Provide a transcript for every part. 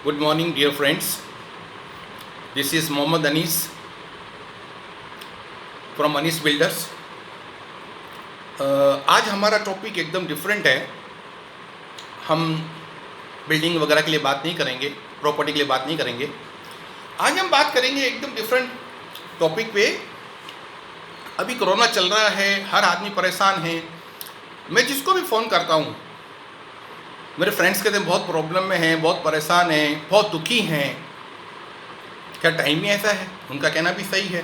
Good morning, dear friends. This is Mohammad Anis from Anis Builders. आज हमारा topic एकदम different है. हम बिल्डिंग वगैरह के लिए बात नहीं करेंगे, प्रॉपर्टी के लिए बात नहीं करेंगे. आज हम बात करेंगे एकदम डिफरेंट टॉपिक पे. अभी कोरोना चल रहा है, हर आदमी परेशान है. मैं जिसको भी फ़ोन करता हूँ, मेरे फ्रेंड्स कहते हैं बहुत प्रॉब्लम में हैं, बहुत परेशान हैं, बहुत दुखी हैं. क्या टाइम ही ऐसा है? उनका कहना भी सही है.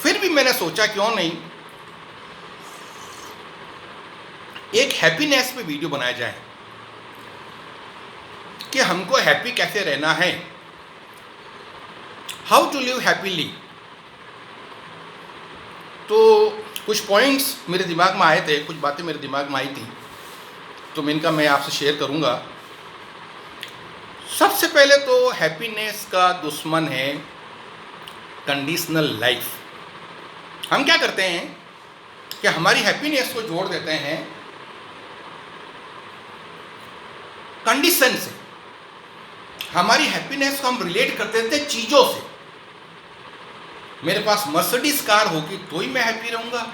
फिर भी मैंने सोचा क्यों नहीं एक हैप्पीनेस पे वीडियो बनाया जाए कि हमको हैप्पी कैसे रहना है, हाउ टू लिव हैप्पीली. तो कुछ पॉइंट्स मेरे दिमाग में आए थे, कुछ बातें मेरे दिमाग में आई थी, तो मैं आपसे शेयर करूंगा. सबसे पहले तो हैप्पीनेस का दुश्मन है कंडीशनल लाइफ. हम क्या करते हैं कि हमारी हैप्पीनेस को जोड़ देते हैं कंडीशन से. हमारी हैप्पीनेस को हम रिलेट कर देते हैं चीज़ों से. मेरे पास मर्सिडीज कार होगी तो ही मैं हैप्पी रहूँगा,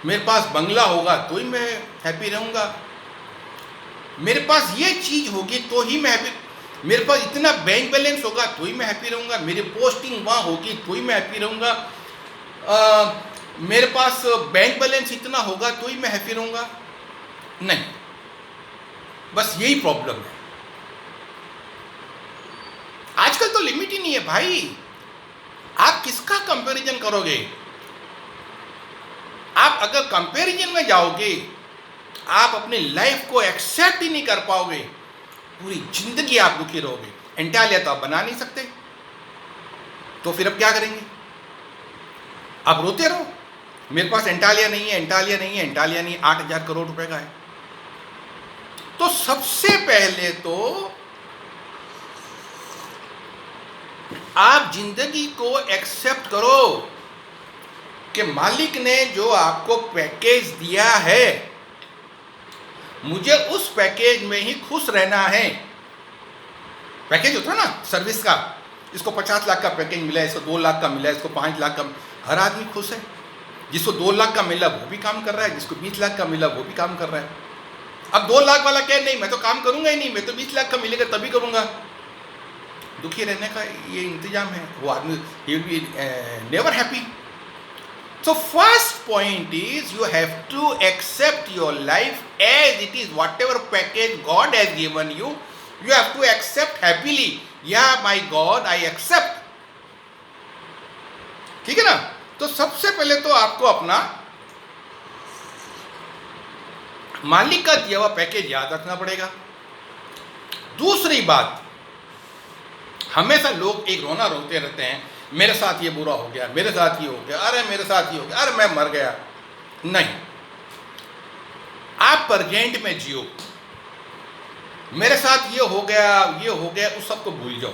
मेरे पास बंगला होगा तो ही मैं हैप्पी रहूँगा, मेरे पास ये चीज़ होगी तो ही मैं हैप्पी, मेरे पास इतना बैंक बैलेंस होगा तो ही मैं हैप्पी रहूँगा, मेरी पोस्टिंग वहाँ होगी तो ही मैं हैप्पी रहूँगा, मेरे पास बैंक बैलेंस इतना होगा तो ही मैं हैप्पी रहूँगा. नहीं, बस यही प्रॉब्लम है. आजकल तो लिमिट ही नहीं है भाई. आप किसका कंपैरिजन करोगे? आप अगर कंपैरिजन में जाओगे, आप अपनी लाइफ को एक्सेप्ट ही नहीं कर पाओगे. पूरी जिंदगी आप दुखी रहोगे. एंटालिया तो आप बना नहीं सकते, तो फिर अब क्या करेंगे? आप रोते रहो, मेरे पास एंटालिया नहीं है, एंटालिया नहीं है, एंटालिया नहीं, 8,000 करोड़ रुपए का है. तो सबसे पहले तो आप जिंदगी को एक्सेप्ट करो कि मालिक ने जो आपको पैकेज दिया है, मुझे उस पैकेज में ही खुश रहना है. पैकेज होता है ना सर्विस का, इसको 50 लाख का पैकेज मिला है, इसको 2 लाख का मिला है, इसको 5 लाख का. हर आदमी खुश है. जिसको 2 लाख का मिला वो भी काम कर रहा है, जिसको 20 लाख का मिला वो भी काम कर रहा है. अब 2 लाख वाला कहे नहीं, मैं तो काम करूंगा ही नहीं, मैं तो 20 लाख का मिलेगा तभी करूंगा. दुखी रहने का ये इंतजाम है. वो आदमी he will be never happy. So first point is you have to accept your life as it is. Whatever package God has given you, you have to accept happily. Yeah, my God, I accept. ठीक है ना? तो सबसे पहले तो आपको अपना मालिक का दिया हुआ पैकेज याद रखना पड़ेगा. दूसरी बात, हमेशा लोग एक रोना रोते रहते हैं, मेरे साथ ये बुरा हो गया, मेरे साथ ये हो गया, अरे मेरे साथ ये हो गया, अरे मैं मर गया. नहीं, आप प्रेजेंट में जियो. मेरे साथ ये हो गया, उस सबको भूल जाओ.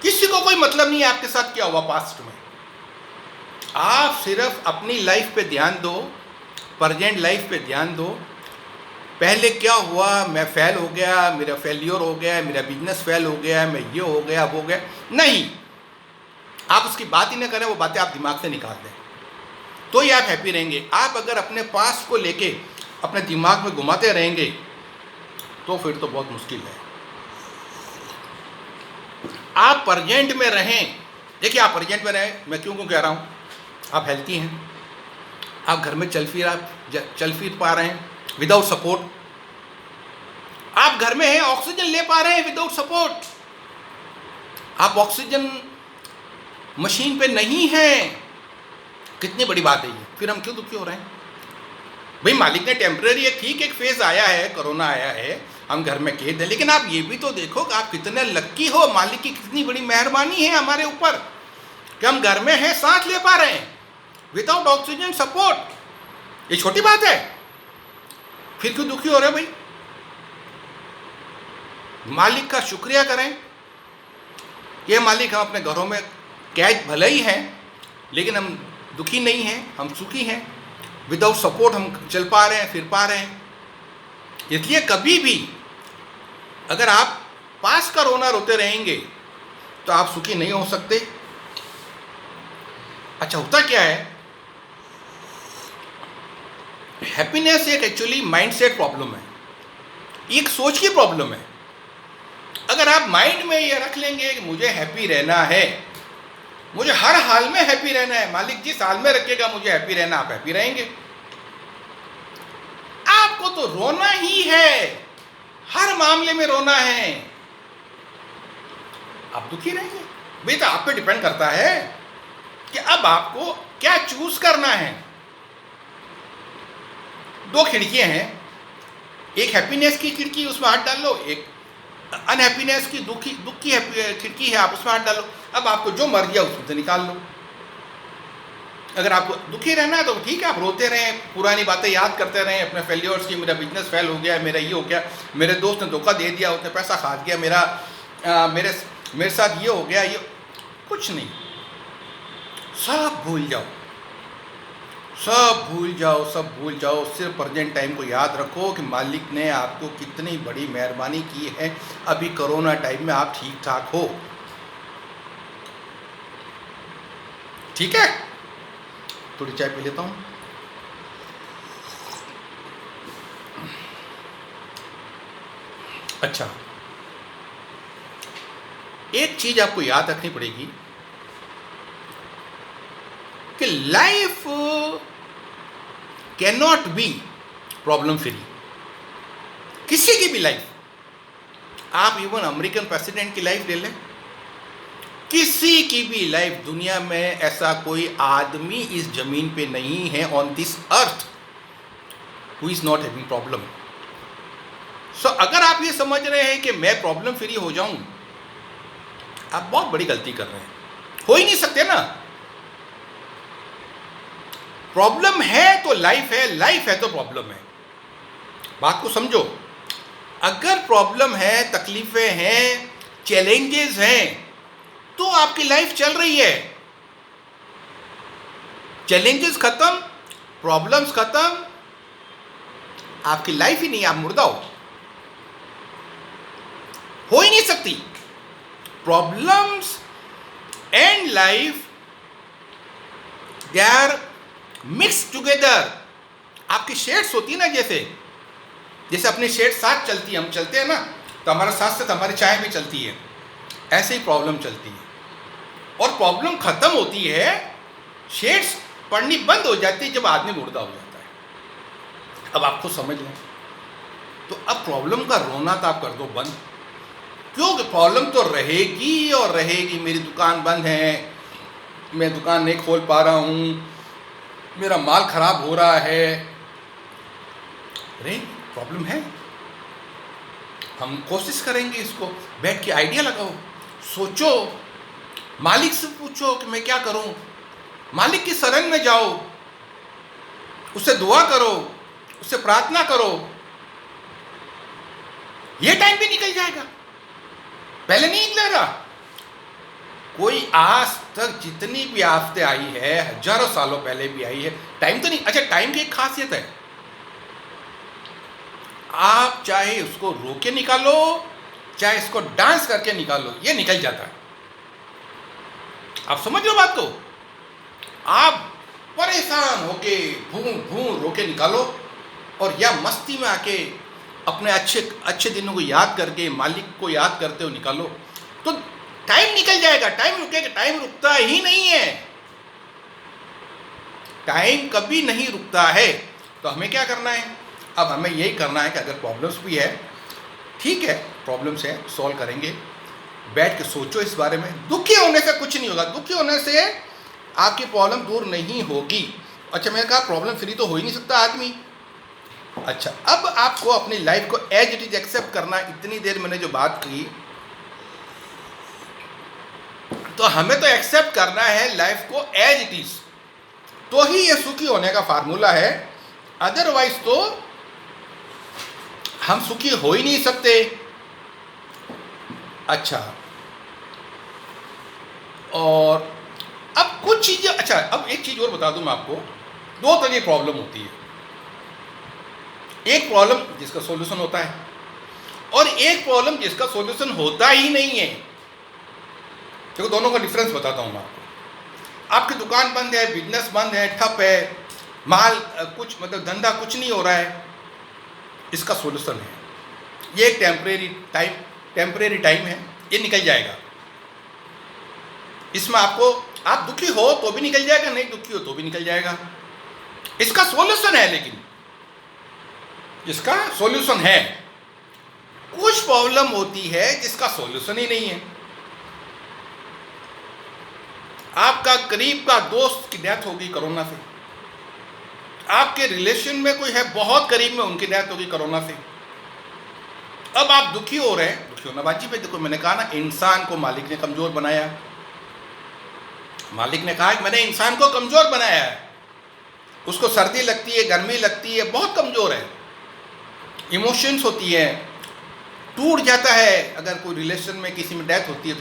किसी को कोई मतलब नहीं है आपके साथ क्या हुआ पास्ट में. आप सिर्फ अपनी लाइफ पे ध्यान दो, प्रेजेंट लाइफ पे ध्यान दो. पहले क्या हुआ, मैं फेल हो गया, मेरा फेलियर हो गया, मेरा बिजनेस फेल हो गया, मैं ये हो गया, वो हो गया. नहीं, आप उसकी बात ही ना करें, वो बातें आप दिमाग से निकाल दें, तो ही आप हैप्पी रहेंगे. आप अगर अपने पास्ट को लेके अपने दिमाग में घुमाते रहेंगे तो फिर तो बहुत मुश्किल है. आप प्रेजेंट में रहें. देखिए, आप प्रेजेंट में रहें. मैं क्यों कह रहा हूँ, आप हेल्थी हैं, आप घर में चल फिर पा रहे हैं विदाउट सपोर्ट. आप घर में हैं, ऑक्सीजन ले पा रहे हैं विदाउट सपोर्ट. आप ऑक्सीजन मशीन पे नहीं हैं. कितनी बड़ी बात है ये. फिर हम क्यों दुखी हो रहे हैं भाई? मालिक ने टेम्पररी है, ठीक, एक फेज आया है, कोरोना आया है, हम घर में कैद हैं, लेकिन आप ये भी तो देखो कि आप कितने लक्की हो. मालिक की कितनी बड़ी मेहरबानी है हमारे ऊपर कि हम घर में हैं, सांस ले पा रहे हैं विदाउट ऑक्सीजन सपोर्ट. ये छोटी बात है. फिर क्यों दुखी हो रहे भाई? मालिक का शुक्रिया करें. ये मालिक, हम अपने घरों में कैद भले ही हैं, लेकिन हम दुखी नहीं हैं, हम सुखी हैं. विदाउट सपोर्ट हम चल पा रहे हैं, फिर पा रहे हैं. इसलिए कभी भी अगर आप पास का रोना रोते रहेंगे तो आप सुखी नहीं हो सकते। अच्छा, होता क्या है, हैप्पीनेस एक एक्चुअली माइंडसेट प्रॉब्लम है, एक सोच की प्रॉब्लम है। अगर आप माइंड में ये रख लेंगे कि मुझे हैप्पी रहना है, मुझे हर हाल में हैप्पी रहना है, मालिक जिस हाल में रखेगा मुझे हैप्पी रहना, आप हैप्पी रहेंगे। आपको तो रोना ही है, हर मामले में रोना है, आप दुखी रहेंगे। भाई तो आप पे डिपेंड करता है कि अब आपको क्या चूज करना है। दो खिड़कियां हैं, एक हैप्पीनेस की खिड़की, उसमें हाथ डाल लो, एक अनहैप्पीनेस की दुख की खिड़की है, आप उसमें हाथ डालो। अब आपको जो मर्जी है उसमें से निकाल लो। अगर आपको दुखी रहना है तो ठीक है, आप रोते रहें, पुरानी बातें याद करते रहें, अपने फेलियर्स की, मेरा बिजनेस फेल हो गया, मेरा ये हो गया, मेरे दोस्त ने धोखा दे दिया, उसने पैसा खा गया, मेरे साथ ये हो गया, ये कुछ नहीं, सब भूल जाओ, सब भूल जाओ, सब भूल जाओ। सिर्फ प्रेजेंट टाइम को याद रखो कि मालिक ने आपको कितनी बड़ी मेहरबानी की है, अभी कोरोना टाइम में आप ठीक ठाक हो। ठीक है, थोड़ी चाय पी लेता हूं। अच्छा, एक चीज आपको याद रखनी पड़ेगी कि life can not be problem free. किसी की भी लाइफ, आप इवन अमेरिकन प्रेसिडेंट की लाइफ ले लें, किसी की भी लाइफ, दुनिया में ऐसा कोई आदमी इस जमीन पे नहीं है on this earth who is not having problem. So अगर आप ये समझ रहे हैं कि मैं प्रॉब्लम फ्री हो जाऊं, आप बहुत बड़ी गलती कर रहे हैं, हो ही नहीं सकते ना। प्रॉब्लम है तो लाइफ है, लाइफ है तो प्रॉब्लम है, बात को समझो। अगर प्रॉब्लम है, तकलीफें हैं, चैलेंजेस हैं, तो आपकी लाइफ चल रही है। चैलेंजेस खत्म, प्रॉब्लम्स खत्म, आपकी लाइफ ही नहीं, आप मुर्दा हो ही नहीं सकती। Problems and life they are mix together. आपकी शेड्स होती है ना, जैसे अपनी शेड साथ चलती है, हम चलते हैं ना, तो हमारा साथ साथ हमारी चाय भी चलती है, ऐसे ही प्रॉब्लम चलती है। और प्रॉब्लम खत्म होती है, शेड्स पड़नी बंद हो जाती है जब आदमी मुर्दा हो जाता है। अब आपको समझ लें, तो अब प्रॉब्लम का रोना तो आप कर दो बंद, क्योंकि प्रॉब्लम तो रहेगी और रहेगी। मेरी दुकान बंद है, मैं दुकान नहीं खोल पा रहा हूँ, मेरा माल खराब हो रहा है, अरे प्रॉब्लम है। हम कोशिश करेंगे, इसको बैठ के आइडिया लगाओ, सोचो, मालिक से पूछो कि मैं क्या करूं, मालिक की शरण में जाओ, उससे दुआ करो, उससे प्रार्थना करो, ये टाइम भी निकल जाएगा। पहले नहीं निकलेगा। कोई आज तक जितनी भी आफतें आई है, हजारों सालों पहले भी आई है, टाइम तो नहीं। अच्छा, टाइम की एक खासियत है, आप चाहे उसको रो के निकालो, चाहे इसको डांस करके निकालो, ये निकल जाता है। आप समझ लो बात को। आप परेशान होके भूं भूं रो के निकालो, और या मस्ती में आके अपने अच्छे दिनों को याद करके, मालिक को याद करते हुए निकालो, तो टाइम निकल जाएगा। टाइम रुकेगा? टाइम रुकता ही नहीं है, टाइम कभी नहीं रुकता है। तो हमें क्या करना है? अब हमें यही करना है कि अगर प्रॉब्लम्स भी है, ठीक है, प्रॉब्लम्स है, सॉल्व करेंगे, बैठ के सोचो इस बारे में। दुखी होने से कुछ नहीं होगा, दुखी होने से आपकी प्रॉब्लम दूर नहीं होगी। अच्छा, मैंने कहा प्रॉब्लम फ्री तो हो ही नहीं सकता आदमी। अच्छा, अब आपको अपनी लाइफ को एज इट इज एक्सेप्ट करना। इतनी देर मैंने जो बात की, तो हमें तो एक्सेप्ट करना है लाइफ को एज इट इज, तो ही ये सुखी होने का फार्मूला है। अदरवाइज तो हम सुखी हो ही नहीं सकते। अच्छा, और अब कुछ चीजें, अच्छा अब एक चीज और बता दूं मैं आपको। दो तरह की प्रॉब्लम होती है। एक प्रॉब्लम जिसका सॉल्यूशन होता है, और एक प्रॉब्लम जिसका सॉल्यूशन होता ही नहीं है। देखो दोनों का डिफरेंस बताता हूँ मैं आपको। आपकी दुकान बंद है, बिजनेस बंद है, ठप है, माल कुछ मतलब धंधा कुछ नहीं हो रहा है, इसका सॉल्यूशन है ये एक टेम्परेरी टाइम है, ये निकल जाएगा। इसमें आपको आप दुखी हो तो भी निकल जाएगा, नहीं दुखी हो तो भी निकल जाएगा। इसका सॉल्यूशन है, लेकिन इसका सॉल्यूशन है। कुछ प्रॉब्लम होती है जिसका सॉल्यूशन ही नहीं है। आपका करीब का दोस्त की डेथ होगी कोरोना से, आपके रिलेशन में कोई है बहुत करीब में, उनकी डेथ होगी कोरोना से। अब आप दुखी हो रहे हैं, दुखी होना बाजी पे। देखो मैंने कहा ना, इंसान को मालिक ने कमजोर बनाया। मालिक ने कहा कि मैंने इंसान को कमजोर बनाया है, उसको सर्दी लगती है, गर्मी लगती है, बहुत कमजोर है, इमोशंस होती है, टूट जाता है। अगर कोई रिलेशन में किसी में डेथ होती है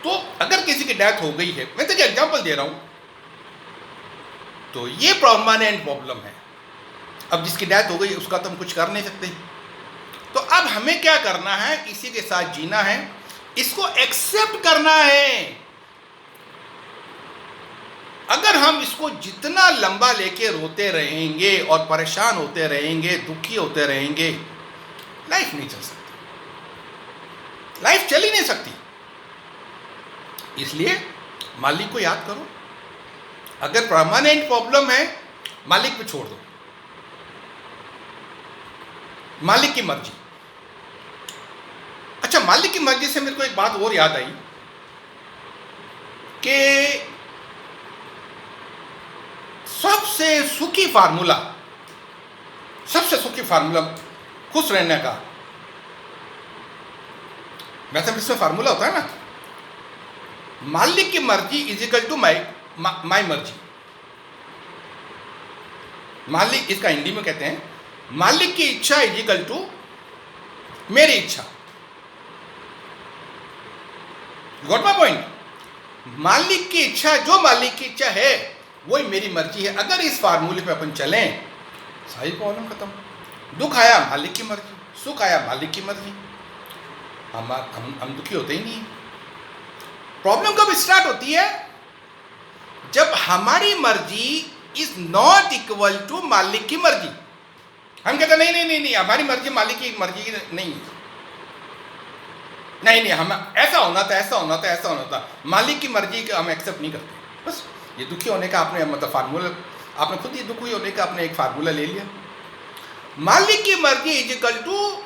तो अगर किसी की डेथ हो गई है, मैं तो एग्जांपल दे रहा हूं, तो ये परमानेंट प्रॉब्लम है। अब जिसकी डेथ हो गई उसका तो हम कुछ कर नहीं सकते। तो अब हमें क्या करना है, इसी के साथ जीना है, इसको एक्सेप्ट करना है। अगर हम इसको जितना लंबा लेके रोते रहेंगे और परेशान होते रहेंगे, दुखी होते रहेंगे, लाइफ नहीं चल सकती, लाइफ चल ही नहीं सकती। इसलिए मालिक को याद करो। अगर परमानेंट प्रॉब्लम है, मालिक पे छोड़ दो, मालिक की मर्जी। अच्छा, मालिक की मर्जी से मेरे को एक बात और याद आई कि सबसे सुखी फार्मूला खुश रहने का, वैसे इसमें फार्मूला होता है ना, मालिक की मर्जी इज इक्वल टू माई मर्जी। मालिक, इसका हिंदी में कहते हैं मालिक की इच्छा इज इक्वल टू मेरी इच्छा। Got my point? मालिक की इच्छा, जो मालिक की इच्छा है वही मेरी मर्जी है। अगर इस फार्मूले पे अपन चलें, सारी प्रॉब्लम खत्म। दुख आया मालिक की मर्जी, सुख आया मालिक की मर्जी, हम दुखी होते ही नहीं। प्रॉब्लम कब स्टार्ट होती है? जब हमारी मर्जी इज नॉट इक्वल टू मालिक की मर्जी। हम कहते नहीं, हमारी मर्जी मालिक की मर्जी नहीं, हम ऐसा होना था, मालिक की मर्जी का हम एक्सेप्ट नहीं करते। बस ये दुखी होने का आपने मतलब फार्मूला, आपने खुद ही दुखी होने का आपने एक फार्मूला ले लिया। मालिक की मर्जी इज इक्वल टू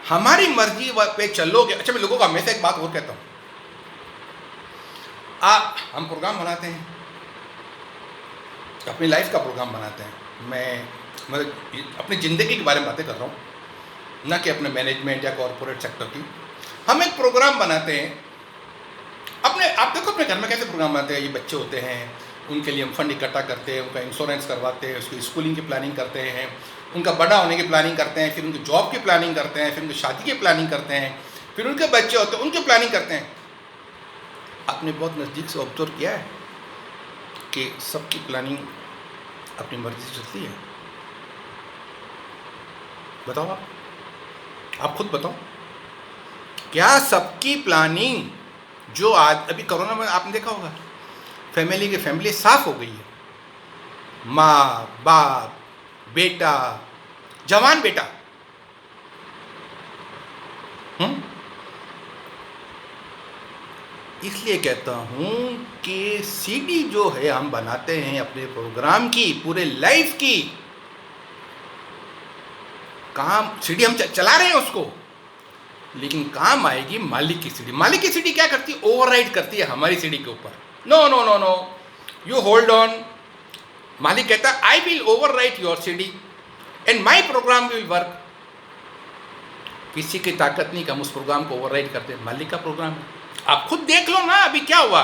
हमारी मर्जी पे चलोगे। अच्छा, मैं लोगों को हमेशा एक बात और कहता हूँ, हम प्रोग्राम बनाते हैं, अपनी लाइफ का प्रोग्राम बनाते हैं। मैं मतलब अपनी ज़िंदगी के बारे में बातें कर रहा हूँ, ना कि अपने मैनेजमेंट या कॉर्पोरेट सेक्टर की। हम एक प्रोग्राम बनाते हैं अपने, आप देखो अपने घर में कैसे प्रोग्राम बनाते हैं। ये बच्चे होते हैं, उनके लिए हम फंड इकट्ठा करते हैं, उनका इंश्योरेंस करवाते हैं, उसकी स्कूलिंग की प्लानिंग करते हैं, उनका बड़ा होने की प्लानिंग करते हैं, फिर उनकी जॉब की प्लानिंग करते हैं, फिर उनकी शादी की प्लानिंग करते हैं, फिर उनके बच्चे होते हैं, उनकी प्लानिंग करते हैं। आपने बहुत नज़दीक से ऑब्जर्व किया है कि सबकी प्लानिंग अपनी मर्जी से चलती है? बताओ, आप खुद बताओ, क्या सबकी प्लानिंग जो आज अभी कोरोना में आपने देखा होगा, फैमिली साफ हो गई है, माँ बाप बेटा, जवान बेटा, इसलिए कहता हूं कि सीडी जो है हम बनाते हैं अपने प्रोग्राम की, पूरे लाइफ की, काम सीडी हम चला रहे हैं उसको, लेकिन काम आएगी मालिक की सीडी। मालिक की सीडी क्या करती है? ओवरराइड करती है हमारी सीडी के ऊपर। No, you hold on. मालिक कहता है I will overwrite your CD and my program will work. किसी की ताकत नहीं कि हम उस प्रोग्राम को ओवरराइड करते हैं, मालिक का प्रोग्राम है। आप खुद देख लो ना, अभी क्या हुआ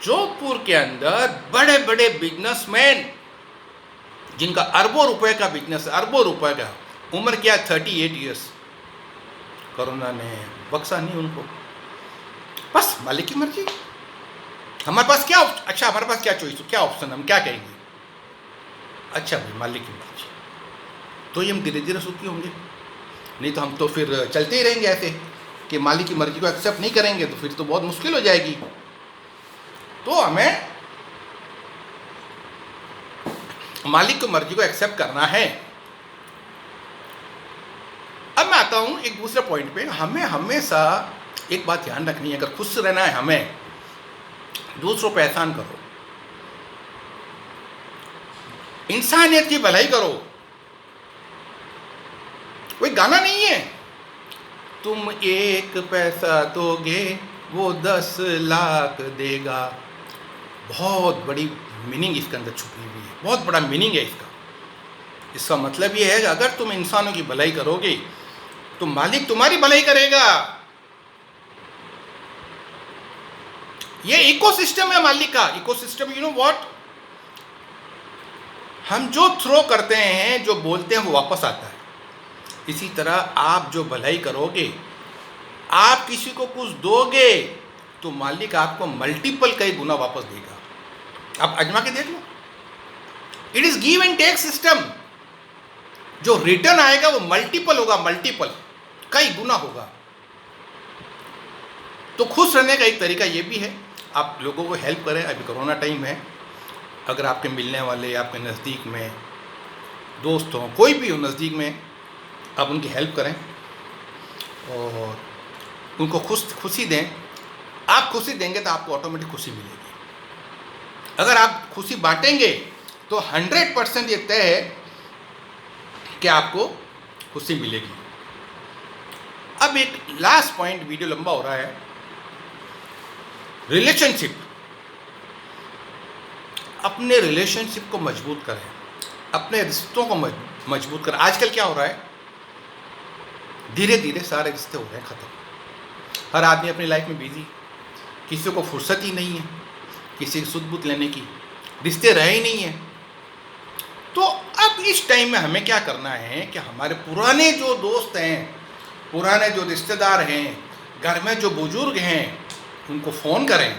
जोधपुर के अंदर, बड़े बड़े बिजनेसमैन जिनका अरबों रुपए का बिजनेस है, अरबों रुपए का, उम्र क्या 38 ईयर्स, कोरोना ने बख्शा नहीं उनको। बस मालिक की मर्जी। हमारे पास क्या, अच्छा हमारे पास क्या चॉइस, क्या ऑप्शन, हम क्या कहेंगे? अच्छा भाई मालिक की मर्जी, तो ये हम धीरे धीरे सुखी होंगे। नहीं तो हम तो फिर चलते ही रहेंगे ऐसे कि मालिक की मर्जी को एक्सेप्ट नहीं करेंगे तो फिर तो बहुत मुश्किल हो जाएगी। तो हमें मालिक की मर्जी को एक्सेप्ट करना है। अब मैं आता हूं एक दूसरे पॉइंट पे। हमें हमेशा एक बात ध्यान रखनी है, अगर खुश रहना है हमें, दूसरों पर एहसान करो, इंसानियत की भलाई करो। कोई गाना नहीं है, तुम 1 पैसा दोगे वो 10 लाख देगा। बहुत बड़ी मीनिंग इसके अंदर छुपी हुई है, बहुत बड़ा मीनिंग है इसका। इसका मतलब ये है कि अगर तुम इंसानों की भलाई करोगे तो मालिक तुम्हारी भलाई करेगा। ये इकोसिस्टम है मालिक का। इकोसिस्टम, यू नो व्हाट, हम जो थ्रो करते हैं, जो बोलते हैं, वो वापस आता है। इसी तरह आप जो भलाई करोगे, आप किसी को कुछ दोगे तो मालिक आपको मल्टीपल कई गुना वापस देगा। आप आजमा के देख लो, it is give and take system. जो रिटर्न आएगा वो मल्टीपल होगा, मल्टीपल कई गुना होगा। तो खुश रहने का एक तरीका ये भी है, आप लोगों को हेल्प करें। अभी कोरोना टाइम है, अगर आपके मिलने वाले, आपके नज़दीक में दोस्त हों, कोई भी हो नज़दीक में, आप उनकी हेल्प करें और उनको खुशी दें। आप खुशी देंगे तो आपको ऑटोमेटिक खुशी मिलेगी। अगर आप खुशी बांटेंगे तो 100% ये तय है कि आपको खुशी मिलेगी। अब एक लास्ट पॉइंट, वीडियो लंबा हो रहा है, रिलेशनशिप। अपने रिलेशनशिप को मजबूत करें, अपने रिश्तों को मजबूत करें। आजकल क्या हो रहा है, धीरे धीरे सारे रिश्ते हो रहे हैं ख़त्म। हर आदमी अपनी लाइफ में बिजी, किसी को फुर्सत ही नहीं है किसी की सुध बुध लेने की, रिश्ते रहे ही नहीं है। तो अब इस टाइम में हमें क्या करना है कि हमारे पुराने जो दोस्त हैं, पुराने जो रिश्तेदार हैं, घर में जो बुजुर्ग हैं, उनको फ़ोन करें।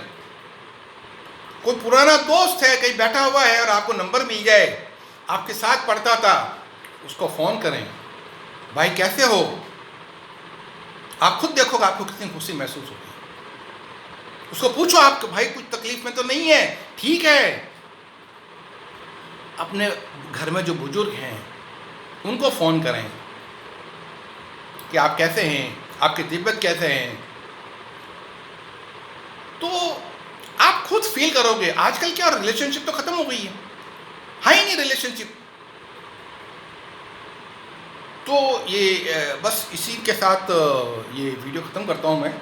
कोई पुराना दोस्त है कहीं बैठा हुआ है और आपको नंबर मिल जाए, आपके साथ पढ़ता था, उसको फ़ोन करें, भाई कैसे हो। आप खुद देखोगे आपको कितनी खुशी महसूस होगी। उसको पूछो आप भाई कुछ तकलीफ में तो नहीं है, ठीक है। अपने घर में जो बुजुर्ग हैं उनको फ़ोन करें कि आप कैसे हैं, आपकी तबीयत कैसे हैं। तो आप खुद फील करोगे। आजकल क्या, रिलेशनशिप तो ख़त्म हो गई है ही नहीं रिलेशनशिप। तो ये बस इसी के साथ ये वीडियो ख़त्म करता हूँ मैं।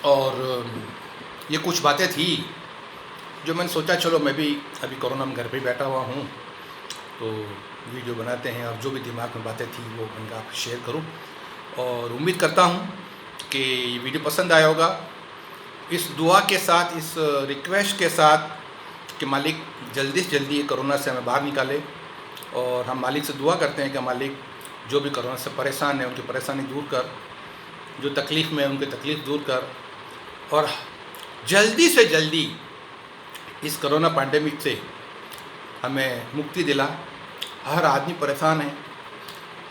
और ये कुछ बातें थी जो मैंने सोचा चलो मैं भी अभी कोरोना में घर पे बैठा हुआ हूँ तो वीडियो बनाते हैं, और जो भी दिमाग में बातें थी वो मैं आपको शेयर करूँ। और उम्मीद करता हूँ कि ये वीडियो पसंद आया होगा। इस दुआ के साथ, इस रिक्वेस्ट के साथ कि मालिक जल्दी से जल्दी कोरोना से हमें बाहर निकाले। और हम मालिक से दुआ करते हैं कि मालिक जो भी कोरोना से परेशान है उनकी परेशानी दूर कर, जो तकलीफ़ में है उनकी तकलीफ़ दूर कर, और जल्दी से जल्दी इस कोरोना पैंडेमिक से हमें मुक्ति दिला। हर आदमी परेशान है,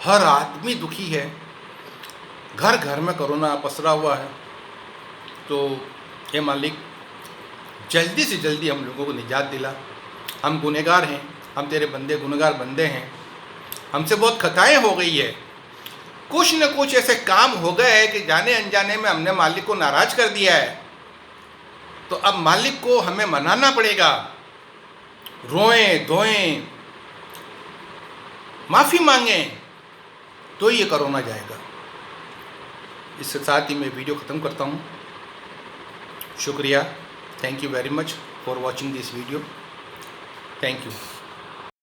हर आदमी दुखी है, घर घर में कोरोना पसरा हुआ है। तो ये मालिक जल्दी से जल्दी हम लोगों को निजात दिला। हम गुनहगार हैं, हम तेरे बंदे गुनहगार बंदे हैं, हमसे बहुत खताएं हो गई है, कुछ न कुछ ऐसे काम हो गए हैं कि जाने अनजाने में हमने मालिक को नाराज़ कर दिया है। तो अब मालिक को हमें मनाना पड़ेगा, रोएं धोएं, माफ़ी मांगें, तो ये कोरोना जाएगा। इसके साथ ही मैं वीडियो ख़त्म करता हूँ। शुक्रिया, thank you very much for watching this video, thank you.